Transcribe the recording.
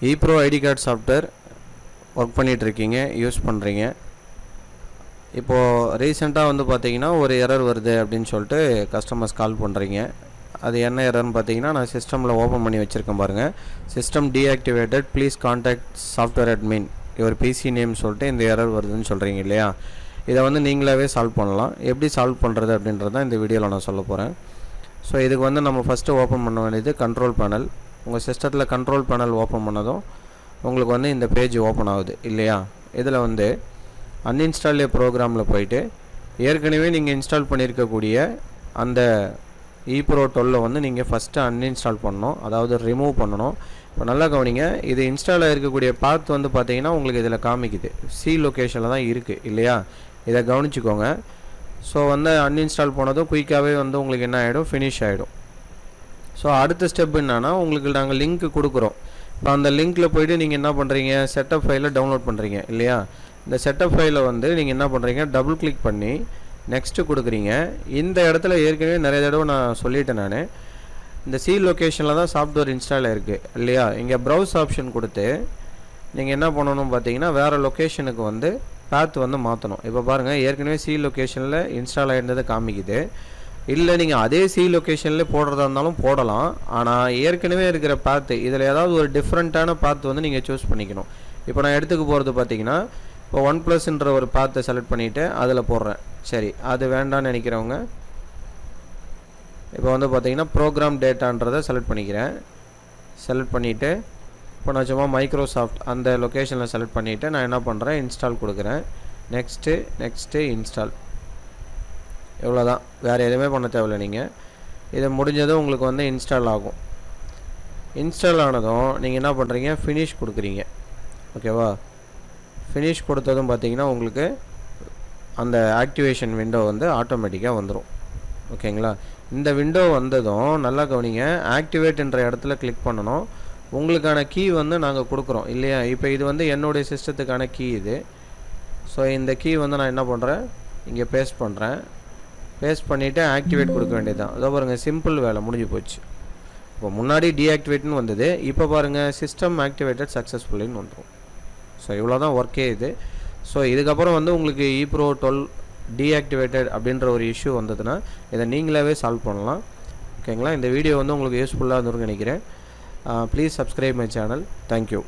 ePro ID card software work பண்ணிகிட்ருக்கீங்க, use பண்ணுறீங்க. இப்போது ரீசெண்டாக வந்து பார்த்தீங்கன்னா ஒரு எரர் வருது அப்படின்னு சொல்லிட்டு கஸ்டமர்ஸ் கால் பண்ணுறீங்க. அது என்ன எரர்னு பார்த்தீங்கன்னா, நான் சிஸ்டமில் ஓப்பன் பண்ணி வச்சுருக்கேன் பாருங்கள். System deactivated, please contact software admin your PC name சொல்லிட்டு இந்த எரர் வருதுன்னு சொல்கிறீங்க இல்லையா? இதை வந்து நீங்களாவே சால்வ் பண்ணலாம். எப்படி சால்வ் பண்ணுறது அப்படின்றது தான் இந்த வீடியோவில் நான் சொல்ல போகிறேன். ஸோ இதுக்கு வந்து நம்ம ஃபஸ்ட்டு ஓப்பன் பண்ண வேண்டியது கண்ட்ரோல் பேனல். உங்கள் சிஸ்டத்தில் கண்ட்ரோல் பேனல் ஓப்பன் பண்ணதும் உங்களுக்கு வந்து இந்த பேஜ் ஓப்பன் ஆகுது இல்லையா? இதில் வந்து அன்இன்ஸ்டால் ப்ரோக்ராமில் போயிட்டு ஏற்கனவே நீங்கள் இன்ஸ்டால் பண்ணியிருக்கக்கூடிய அந்த ePro 12 வந்து நீங்கள் ஃபஸ்ட்டு அன்இன்ஸ்டால் பண்ணணும், அதாவது ரிமூவ் பண்ணணும். இப்போ நல்லா கவனிங்க, இது இன்ஸ்டால் ஆகிருக்கக்கூடிய பாத் வந்து பார்த்தீங்கன்னா உங்களுக்கு இதில் காமிக்குது, சி லொக்கேஷனில் தான் இருக்குது இல்லையா? இதை கவனிச்சுக்கோங்க. ஸோ வந்து அன்இன்ஸ்டால் போனதும் குயிக்காகவே வந்து உங்களுக்கு என்ன ஆகிடும், ஃபினிஷ் ஆகிடும். ஸோ அடுத்த ஸ்டெப் என்னென்னா, உங்களுக்கு நாங்கள் லிங்க் கொடுக்குறோம். இப்போ அந்த லிங்க்கில் போய்ட்டு நீங்கள் என்ன பண்ணுறீங்க, செட்டப் ஃபைலை டவுன்லோட் பண்ணுறீங்க இல்லையா? இந்த செட்டப் ஃபைலை வந்து நீங்கள் என்ன பண்ணுறீங்க, டபுள் கிளிக் பண்ணி நெக்ஸ்ட்டு கொடுக்குறீங்க. இந்த இடத்துல ஏற்கனவே நிறைய தடவை நான் சொல்லிட்டேன். நான் இந்த சி லொக்கேஷனில் தான் சாஃப்ட்வேர் இன்ஸ்டால் ஆகிருக்கு இல்லையா? இங்கே ப்ரௌஸ் ஆப்ஷன் கொடுத்து நீங்கள் என்ன பண்ணணும் பார்த்தீங்கன்னா, வேறு லொக்கேஷனுக்கு வந்து பாத் வந்து மாற்றணும். இப்போ பாருங்கள், ஏற்கனவே சி லொக்கேஷனில் இன்ஸ்டால் ஆகிருந்ததை காமிக்குது. இல்லை நீங்கள் அதே சி லொக்கேஷனில் போடுறதா இருந்தாலும் போடலாம். ஆனால் ஏற்கனவே இருக்கிற பாத்து இதில் ஏதாவது ஒரு டிஃப்ரெண்ட்டான பாத் வந்து நீங்கள் சூஸ் பண்ணிக்கணும். இப்போ நான் எடுத்துக்க போகிறது பார்த்தீங்கன்னா, இப்போ OnePlusன்ற ஒரு பாத்தை செலக்ட் பண்ணிவிட்டு அதில் போடுறேன். சரி, அது வேண்டான்னு நினைக்கிறவங்க இப்போ வந்து பார்த்தீங்கன்னா ப்ரோக்ராம் டேட்டான்றதை செலக்ட் பண்ணிக்கிறேன். செலக்ட் பண்ணிவிட்டு இப்போ நான் சும்மா மைக்ரோசாஃப்ட் அந்த லொக்கேஷனில் செலக்ட் பண்ணிவிட்டு நான் என்ன பண்ணுறேன், இன்ஸ்டால் கொடுக்குறேன். Next install. இவ்வளோதான், வேறு எதுவுமே பண்ண தேவையில்லை. நீங்கள் இது முடிஞ்சதும் உங்களுக்கு வந்து இன்ஸ்டால் ஆகும். இன்ஸ்டால் ஆனதும் நீங்கள் என்ன பண்ணுறீங்க, ஃபினிஷ் கொடுக்குறீங்க. ஓகேவா? ஃபினிஷ் கொடுத்ததும் பார்த்தீங்கன்னா உங்களுக்கு அந்த ஆக்டிவேஷன் விண்டோ வந்து ஆட்டோமேட்டிக்காக வந்துடும். ஓகேங்களா? இந்த விண்டோ வந்ததும் நல்லா கவனிங்க, ஆக்டிவேட்ன்ற இடத்துல கிளிக் பண்ணணும். உங்களுக்கான கீ வந்து நாங்கள் கொடுக்குறோம் இல்லையா? இப்போ இது வந்து என்னுடைய சிஸ்டத்துக்கான கீ இது. ஸோ இந்த கீ வந்து நான் என்ன பண்ணுறேன், இங்கே பேஸ்ட் பண்ணுறேன். பேஸ்ட் பண்ணிவிட்டு ஆக்டிவேட் கொடுக்க வேண்டியது தான். அதோ பாருங்கள், சிம்பிள் வேலை முடிஞ்சு போச்சு. இப்போ முன்னாடி டீஆக்டிவேட்னு வந்தது, இப்போ பாருங்கள் சிஸ்டம் ஆக்டிவேட்டட் சக்ஸஸ்ஃபுல்லின்னு வந்துடும். ஸோ இவ்வளோ தான் ஒர்க்கே இது. ஸோ இதுக்கப்புறம் வந்து உங்களுக்கு ePro 12 டீஆக்டிவேட்டட் அப்படின்ற ஒரு இஷ்யூ வந்ததுன்னா இதை நீங்களாவே சால்வ் பண்ணலாம். ஓகேங்களா? இந்த வீடியோ வந்து உங்களுக்கு யூஸ்ஃபுல்லாக இருந்துன்னு நினைக்கிறேன். Please subscribe my channel. Thank you.